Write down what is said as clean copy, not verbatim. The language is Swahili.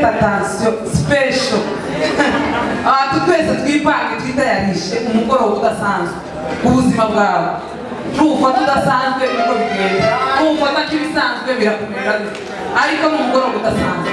faites attention special twese twipange twitayarishe umugoroba udasanzwe ubuzima bwawe nufata udasanzwe niko bigenda nufata nk'ibisanzwe birakumera ariko mu mugoroba udasanzwe